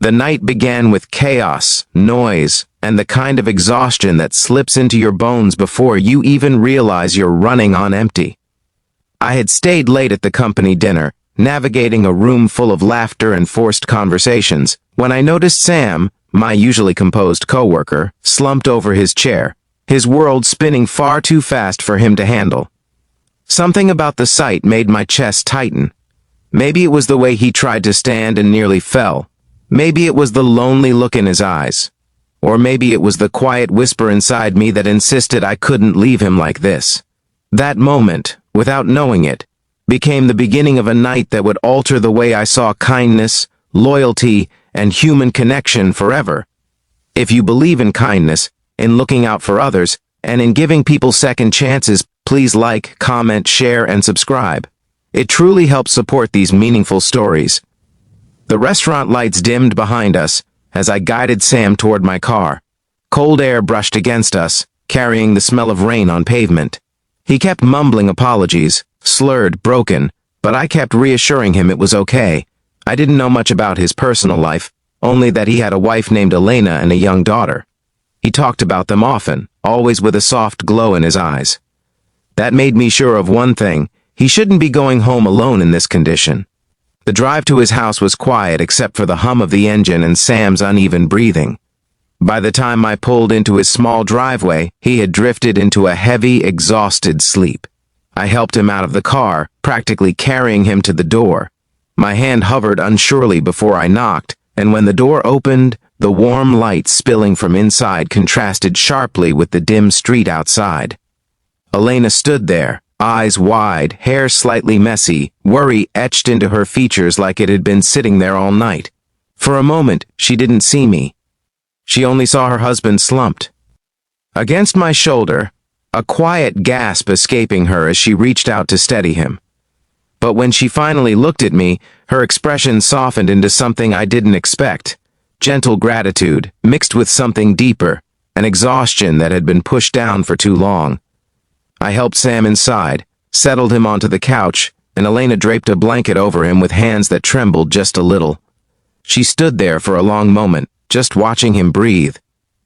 The night began with chaos, noise, and the kind of exhaustion that slips into your bones before you even realize you're running on empty. I had stayed late at the company dinner, navigating a room full of laughter and forced conversations, when I noticed Sam, my usually composed coworker, slumped over his chair, his world spinning far too fast for him to handle. Something about the sight made my chest tighten. Maybe it was the way he tried to stand and nearly fell. Maybe it was the lonely look in his eyes. Or maybe it was the quiet whisper inside me that insisted I couldn't leave him like this. That moment, without knowing it, became the beginning of a night that would alter the way I saw kindness, loyalty, and human connection forever. If you believe in kindness, in looking out for others, and in giving people second chances, please like, comment, share, and subscribe. It truly helps support these meaningful stories. The restaurant lights dimmed behind us as I guided Sam toward my car. Cold air brushed against us, carrying the smell of rain on pavement. He kept mumbling apologies, slurred, broken, but I kept reassuring him it was okay. I didn't know much about his personal life, only that he had a wife named Elena and a young daughter. He talked about them often, always with a soft glow in his eyes. That made me sure of one thing: he shouldn't be going home alone in this condition. The drive to his house was quiet except for the hum of the engine and Sam's uneven breathing. By the time I pulled into his small driveway, he had drifted into a heavy, exhausted sleep. I helped him out of the car, practically carrying him to the door. My hand hovered unsurely before I knocked, and when the door opened, the warm light spilling from inside contrasted sharply with the dim street outside. Elena stood there, eyes wide, hair slightly messy, worry etched into her features like it had been sitting there all night. For a moment, she didn't see me. She only saw her husband slumped against my shoulder, a quiet gasp escaping her as she reached out to steady him. But when she finally looked at me, her expression softened into something I didn't expect. Gentle gratitude, mixed with something deeper, an exhaustion that had been pushed down for too long. I helped Sam inside, settled him onto the couch, and Elena draped a blanket over him with hands that trembled just a little. She stood there for a long moment, just watching him breathe.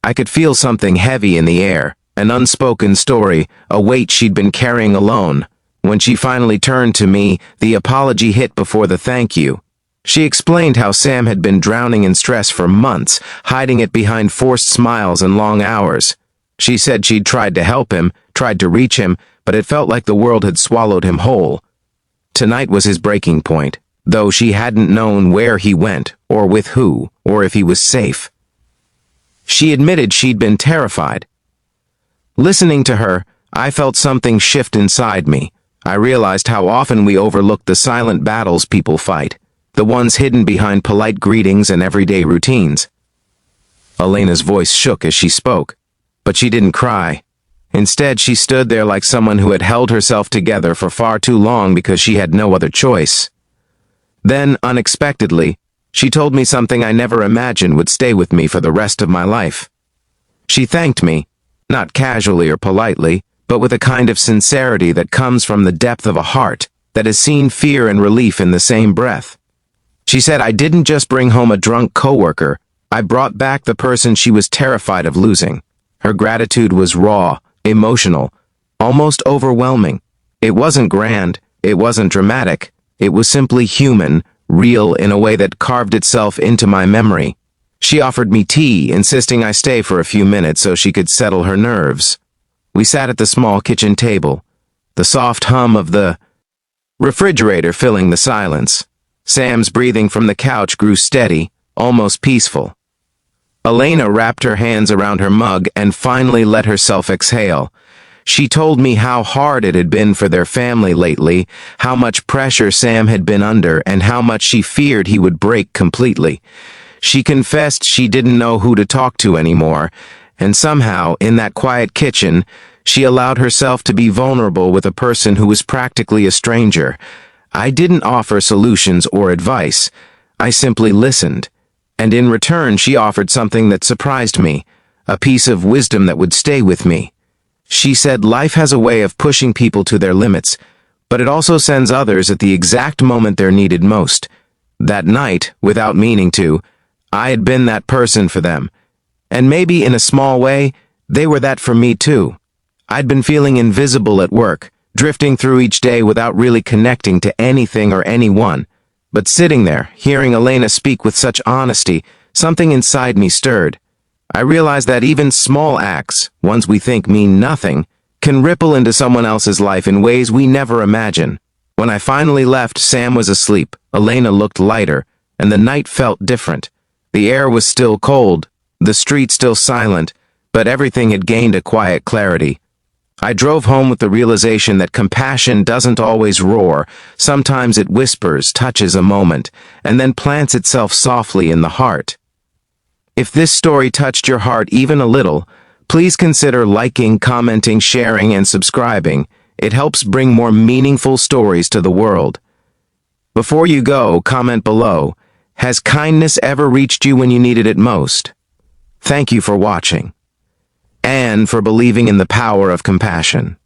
I could feel something heavy in the air, an unspoken story, a weight she'd been carrying alone. When she finally turned to me, the apology hit before the thank you. She explained how Sam had been drowning in stress for months, hiding it behind forced smiles and long hours. She said she'd tried to help him, tried to reach him, but it felt like the world had swallowed him whole. Tonight was his breaking point, though she hadn't known where he went, or with who, or if he was safe. She admitted she'd been terrified. Listening to her, I felt something shift inside me. I realized how often we overlook the silent battles people fight, the ones hidden behind polite greetings and everyday routines. Elena's voice shook as she spoke, but she didn't cry. Instead, she stood there like someone who had held herself together for far too long because she had no other choice. Then, unexpectedly, she told me something I never imagined would stay with me for the rest of my life. She thanked me, not casually or politely, but with a kind of sincerity that comes from the depth of a heart that has seen fear and relief in the same breath. She said I didn't just bring home a drunk coworker, I brought back the person she was terrified of losing. Her gratitude was raw, emotional, almost overwhelming. It wasn't grand, it wasn't dramatic, it was simply human, real in a way that carved itself into my memory. She offered me tea, insisting I stay for a few minutes so she could settle her nerves. We sat at the small kitchen table, the soft hum of the refrigerator filling the silence. Sam's breathing from the couch grew steady, almost peaceful. Elena wrapped her hands around her mug and finally let herself exhale. She told me how hard it had been for their family lately, how much pressure Sam had been under, and how much she feared he would break completely. She confessed she didn't know who to talk to anymore, and somehow, in that quiet kitchen, she allowed herself to be vulnerable with a person who was practically a stranger. I didn't offer solutions or advice. I simply listened. And in return, she offered something that surprised me, a piece of wisdom that would stay with me. She said life has a way of pushing people to their limits, but it also sends others at the exact moment they're needed most. That night, without meaning to, I had been that person for them. And maybe in a small way, they were that for me too. I'd been feeling invisible at work, drifting through each day without really connecting to anything or anyone. But sitting there, hearing Elena speak with such honesty, something inside me stirred. I realized that even small acts, ones we think mean nothing, can ripple into someone else's life in ways we never imagine. When I finally left, Sam was asleep, Elena looked lighter, and the night felt different. The air was still cold, the street still silent, but everything had gained a quiet clarity. I drove home with the realization that compassion doesn't always roar. Sometimes it whispers, touches a moment, and then plants itself softly in the heart. If this story touched your heart even a little, please consider liking, commenting, sharing, and subscribing. It helps bring more meaningful stories to the world. Before you go, comment below. Has kindness ever reached you when you needed it most? Thank you for watching and for believing in the power of compassion.